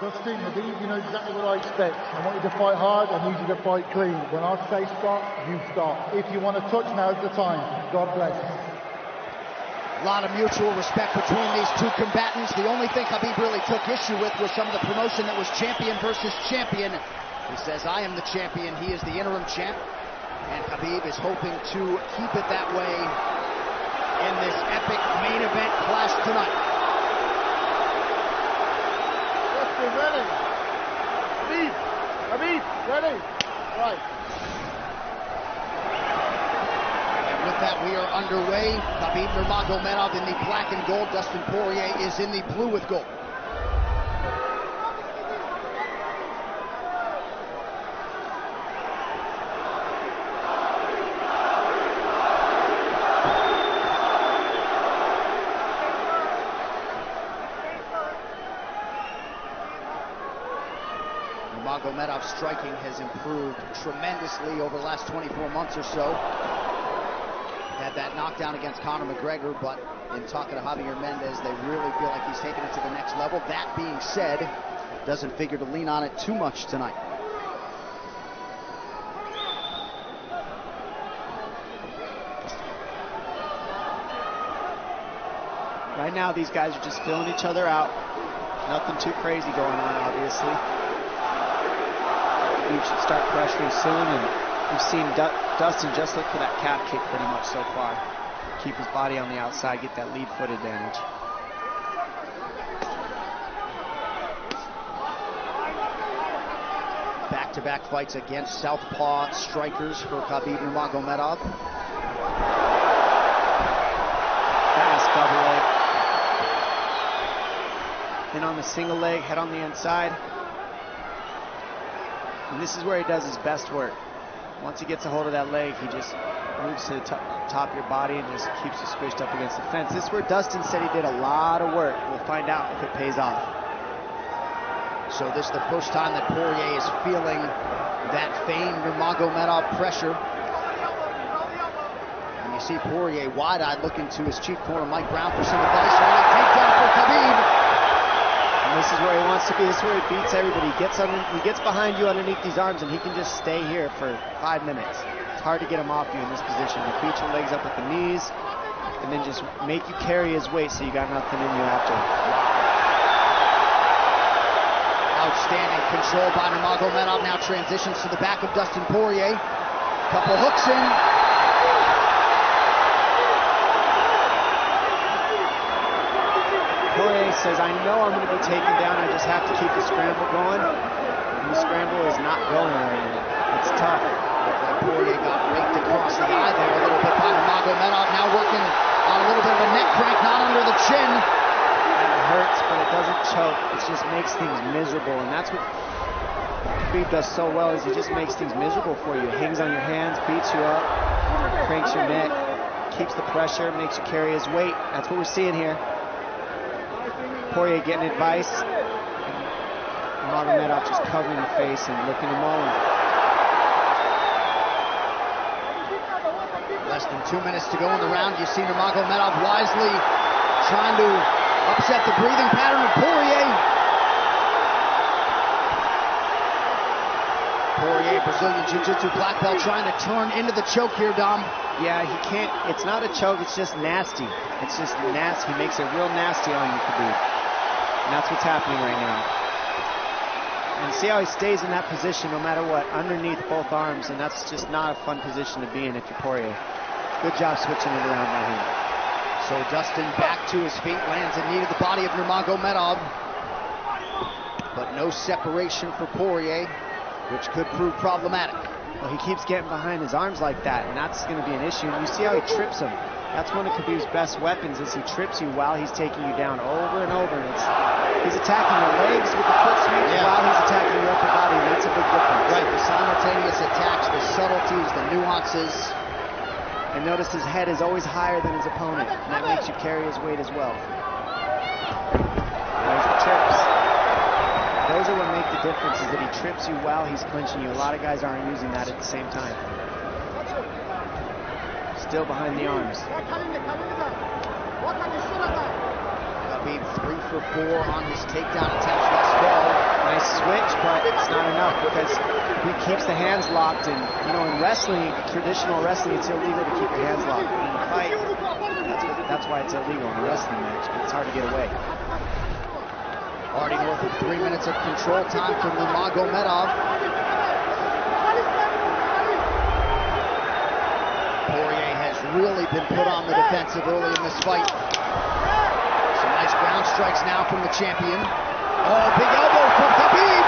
Dustin, Khabib, you know exactly what I expect. I want you to fight hard, I need you to fight clean. When I say stop, you stop. If you want to touch, now's the time. God bless. A lot of mutual respect between these two combatants. The only thing Khabib really took issue with was some of the promotion that was champion versus champion. He says, I am the champion, he is the interim champ. And Khabib is hoping to keep it that way in this epic main event clash tonight. Dustin, ready? Khabib, ready? Right. And with that, we are underway. Khabib Nurmagomedov in the black and gold. Dustin Poirier is in the blue with gold. Nurmagomedov's striking has improved tremendously over the last 24 months or so. Had that knockdown against Conor McGregor, but in talking to Javier Mendez, they really feel like he's taken it to the next level. That being said, doesn't figure to lean on it too much tonight. Right now, these guys are just filling each other out. Nothing too crazy going on, obviously. We should start pressuring soon, and we've seen Dustin just look for that calf kick pretty much so far. Keep his body on the outside, get that lead foot advantage. Back-to-back fights against southpaw strikers for Khabib Nurmagomedov. Fast double leg. Then on the single leg, head on the inside. And this is where he does his best work. Once he gets a hold of that leg, he just moves to the top of your body and just keeps you squished up against the fence. This is where Dustin said he did a lot of work. We'll find out if it pays off. So this is the first time that Poirier is feeling that famed Nurmagomedov pressure. And you see Poirier wide-eyed looking to his chief corner, Mike Brown, for some advice. Early takedown for Khabib. And this is where he wants to be. This is where he beats everybody. He gets behind you underneath these arms, and he can just stay here for 5 minutes. It's hard to get him off you in this position. He beats your legs up with the knees, and then just make you carry his weight so you got nothing in you after. Outstanding control by Nurmagomedov. Now transitions to the back of Dustin Poirier. Couple hooks in. Poirier says, I know I'm going to be taken down, I just have to keep the scramble going. And the scramble is not going right now. It's tough. Looked like Poirier got raked across the eye there a little bit by Nurmagomedov. Now working on a little bit of a neck crank, not under the chin. It hurts, but it doesn't choke. It just makes things miserable, and that's what Khabib does so well, is he just makes things miserable for you. Hangs on your hands, beats you up, cranks your neck, keeps the pressure, makes you carry his weight. That's what we're seeing here. Poirier getting advice, Nurmagomedov just covering the face and looking him on. Less than 2 minutes to go in the round. You see Nurmagomedov wisely trying to upset the breathing pattern of Poirier. Poirier, Brazilian Jiu-Jitsu black belt, trying to turn into the choke here, Dom. Yeah, he can't. It's not a choke, it's just nasty. It's just nasty. He makes it real nasty on you, Khabib. And that's what's happening right now. And see how he stays in that position no matter what, underneath both arms, and that's just not a fun position to be in if you're Poirier. Good job switching it around by him. So Dustin back to his feet, lands in knee to the body of Nurmagomedov. But no separation for Poirier, which could prove problematic. Well, he keeps getting behind his arms like that, and that's going to be an issue. And you see how he trips him. That's one of Khabib's best weapons, is he trips you while he's taking you down over and over. And he's attacking your legs with the foot sweep while he's attacking your upper body, and that's a big difference. Right, the simultaneous attacks, the subtleties, the nuances. And notice his head is always higher than his opponent, and that makes you carry his weight as well. There's the trips. Those are what make the difference, is that he trips you while he's clinching you. A lot of guys aren't using that at the same time. Still behind the arms. Khabib 3 for 4 on his takedown attempts thus far. switch, but it's not enough because he keeps the hands locked. And, you know, in wrestling, traditional wrestling, it's illegal to keep your hands locked. In a fight, that's why it's illegal in a wrestling match, but it's hard to get away. Already north of 3 minutes of control time for Nurmagomedov. Poirier has really been put on the defensive early in this fight. Some nice ground strikes now from the champion. Oh, big elbow from Khabib.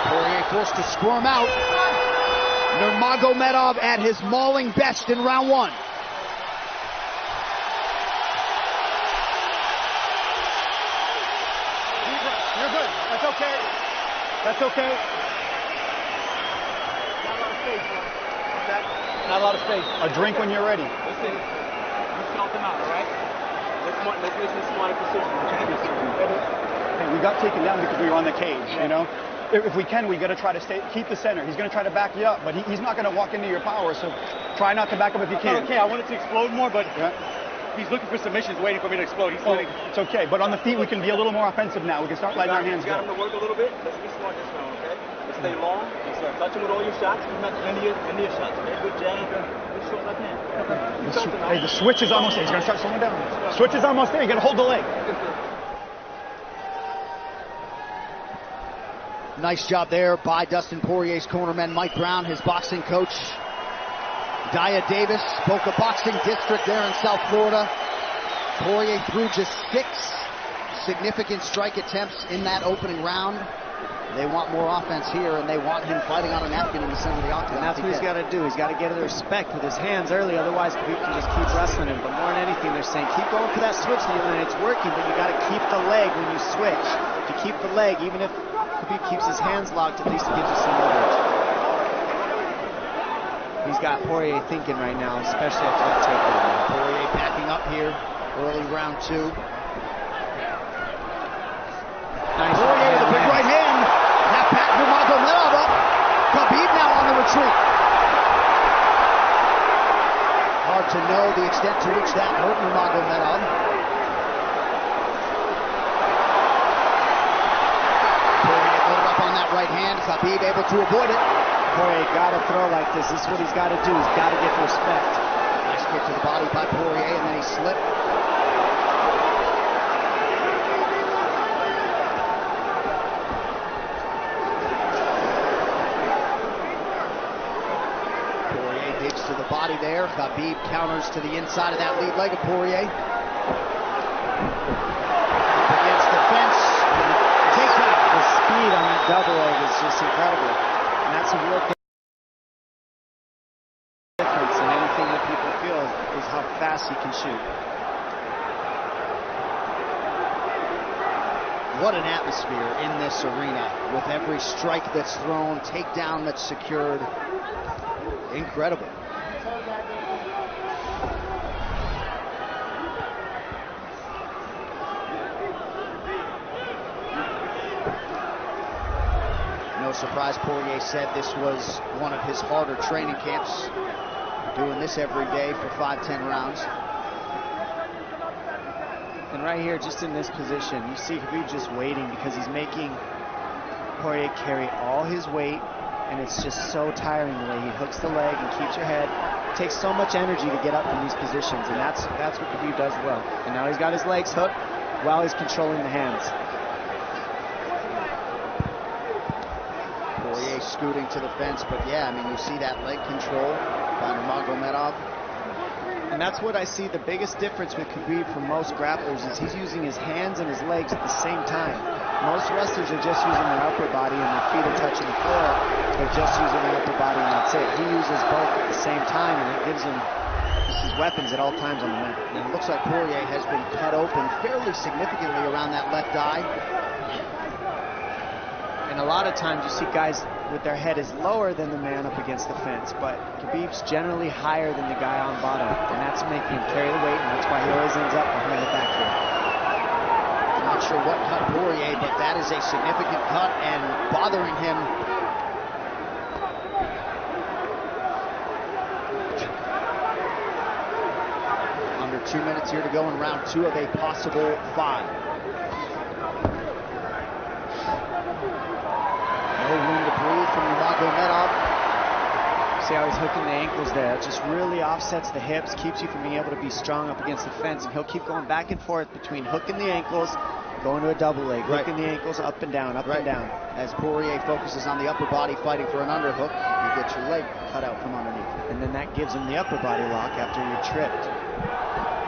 Poirier forced to squirm out. Nurmagomedov at his mauling best in round one. You're good. That's okay. That's okay. Not a lot of space, bro. What's that? Not a lot of space. A drink when you're ready. Listen, you felt them out, all right? Let's make some smarter decisions. Hey, we got taken down because we were on the cage, you know? If we can, we got to try to keep the center. He's going to try to back you up, but he's not going to walk into your power, so try not to back up if you can. Okay, I wanted to explode more, but he's looking for submissions, waiting for me to explode. It's okay, but on the feet, we can be a little more offensive now. We can start letting our hands go. You got him to work a little bit. Let's be smart this round, okay? Let's stay long. Yes, sir. Touch him with all your shots. End of your shots, okay? Good jab. Good short left hand. Hey, the switch is almost there. He's going to start slowing down. Switch is almost there. You got to hold the leg. Nice job there by Dustin Poirier's cornerman, Mike Brown, his boxing coach. Daya Davis, Boca Boxing District there in South Florida. Poirier threw just 6 significant strike attempts in that opening round. They want more offense here, and they want him fighting on a napkin in the center of the octagon. And that's what he's got to do. He's got to get the respect with his hands early, otherwise Khabib can just keep wrestling him. But more than anything, they're saying keep going for that switch, and it's working, but you got to keep the leg when you switch. To keep the leg, even if Khabib keeps his hands locked, at least it gives you some leverage. He's got Poirier thinking right now, especially after that takedown. Poirier backing up here, early round 2. Nice Poirier with a big right hand. Half pack Nurmagomedov up. Khabib now on the retreat. Hard to know the extent to which that hurt Nurmagomedov. Poirier loaded up on that right hand. Khabib able to avoid it. Poirier got to throw like this. This is what he's got to do. He's got to get respect. Nice kick to the body by Poirier, and then he slipped. Poirier digs to the body there. Khabib counters to the inside of that lead leg of Poirier. Up against the fence. Takedown. The speed on that double leg is just incredible. And that's a real difference in anything that people feel is how fast he can shoot. What an atmosphere in this arena with every strike that's thrown, takedown that's secured. Incredible. No surprise, Poirier said this was one of his harder training camps, doing this every day for 5-10 rounds. And right here, just in this position, you see Khabib just waiting because he's making Poirier carry all his weight, and it's just so tiring the way he hooks the leg and keeps your head. It takes so much energy to get up in these positions, and that's what Khabib does well. And now he's got his legs hooked while he's controlling the hands. Poirier scooting to the fence, but yeah, I mean, you see that leg control by Nurmagomedov. And that's what I see the biggest difference with Khabib from most grapplers is he's using his hands and his legs at the same time. Most wrestlers are just using their upper body and their feet are touching the floor. They're just using their upper body and that's it. He uses both at the same time, and it gives him his weapons at all times on the mat. And it looks like Poirier has been cut open fairly significantly around that left eye. And a lot of times you see guys with their head is lower than the man up against the fence, but Khabib's generally higher than the guy on bottom, and that's making him carry the weight, and that's why he always ends up behind the back here. I'm not sure what cut Poirier, but that is a significant cut and bothering him. Under 2 minutes here to go in round 2 of a possible 5. from Nurmagomedov. See how he's hooking the ankles there. It just really offsets the hips, keeps you from being able to be strong up against the fence, and he'll keep going back and forth between hooking the ankles, going to a double leg, hooking the ankles up and down, up and down. As Poirier focuses on the upper body fighting for an underhook, you get your leg cut out from underneath. And then that gives him the upper body lock after you're tripped.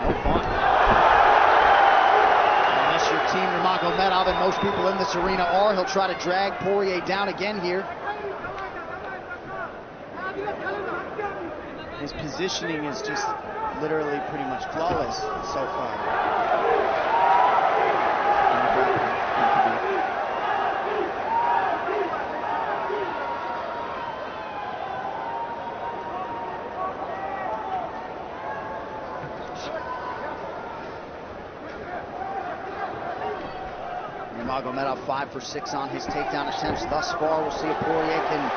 No fun. Unless you're Team Nurmagomedov, and most people in this arena are, he'll try to drag Poirier down again here. His positioning is just literally pretty much flawless so far. Nurmagomedov 5 for 6 on his takedown attempts thus far. We'll see if Poirier can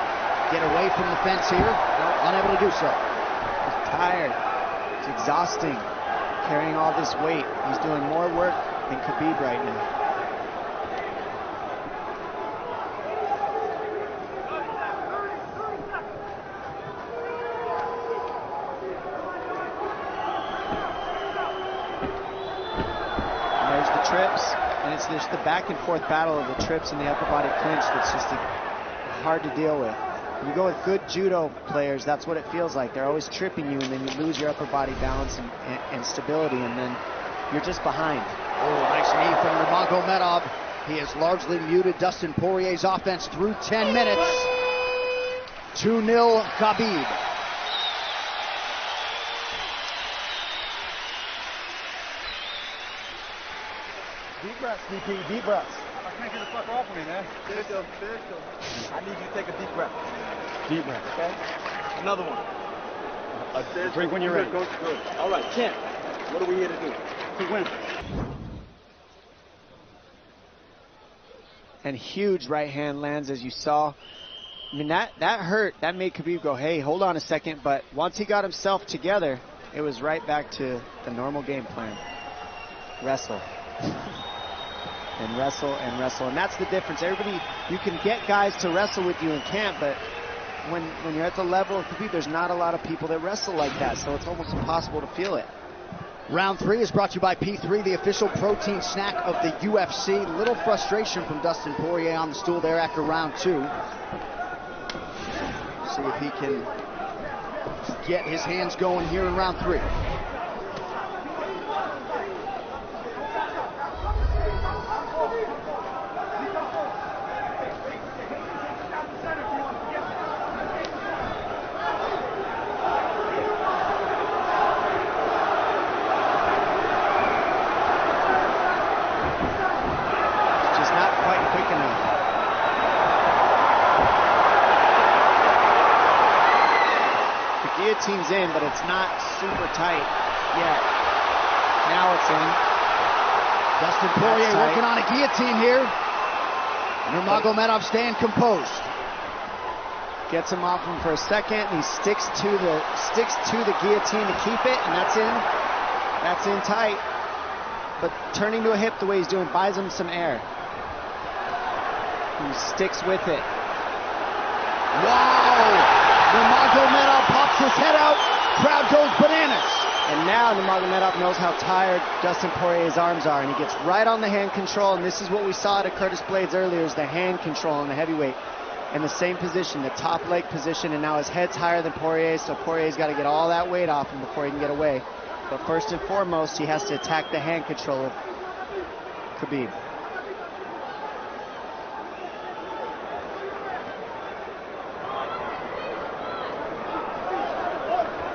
get away from the fence here. Unable to do so. He's tired. It's exhausting carrying all this weight. He's doing more work than Khabib right now. There's the trips. And it's just the back and forth battle of the trips and the upper body clinch that's just hard to deal with. When you go with good judo players, that's what it feels like. They're always tripping you, and then you lose your upper body balance and stability, and then you're just behind. Oh, nice knee from Nurmagomedov. He has largely muted Dustin Poirier's offense through 10 minutes. 2-0 Khabib. Deep breaths, DP, deep breaths. I can't get the fuck off of me, man. Spiritual. I need you to take a deep breath. Deep breath. Okay? Another one. A drink when you're ready. Good. All right, champ. What are we here to do? To win. And huge right hand lands, as you saw. I mean, that hurt. That made Khabib go, hey, hold on a second. But once he got himself together, it was right back to the normal game plan. Wrestle. And wrestle and wrestle. And that's the difference. Everybody, you can get guys to wrestle with you and can't, but when you're at the level of Khabib, there's not a lot of people that wrestle like that, so it's almost impossible to feel it. Round 3 is brought to you by P3, the official protein snack of the UFC. Little frustration from Dustin Poirier on the stool there after round 2. See if he can get his hands going here in round 3. Guillotine's in, but it's not super tight yet. Now it's in. Dustin Poirier working on a guillotine here. Nurmagomedov staying composed. Gets him off him for a second, and he sticks to the guillotine to keep it, and that's in. That's in tight. But turning to a hip the way he's doing buys him some air. He sticks with it. Wow! Nurmagomedov pops his head out, crowd goes bananas. And now Nurmagomedov knows how tired Dustin Poirier's arms are, and he gets right on the hand control, and this is what we saw at Curtis Blades earlier, is the hand control on the heavyweight. In the same position, the top leg position, and now his head's higher than Poirier's, so Poirier's got to get all that weight off him before he can get away. But first and foremost, he has to attack the hand control of Khabib.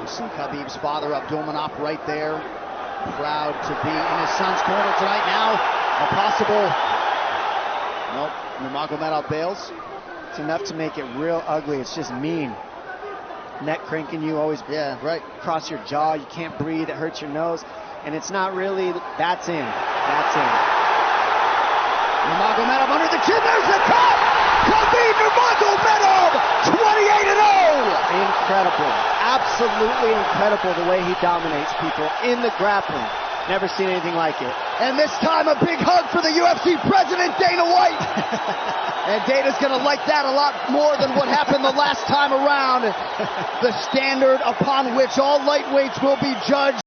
See Khabib's father, Abdulmanap, right there. Proud to be in his son's corner tonight. Now, a possible... Nope, Nurmagomedov bails. It's enough to make it real ugly. It's just mean. Neck cranking you, always across your jaw. You can't breathe. It hurts your nose. And it's not really... That's in. That's in. Nurmagomedov under the chin. There's the cut! Khabib Nurmagomedov, 28-0! Incredible. Absolutely incredible the way he dominates people in the grappling. Never seen anything like it. And this time a big hug for the UFC president, Dana White. And Dana's going to like that a lot more than what happened the last time around. The standard upon which all lightweights will be judged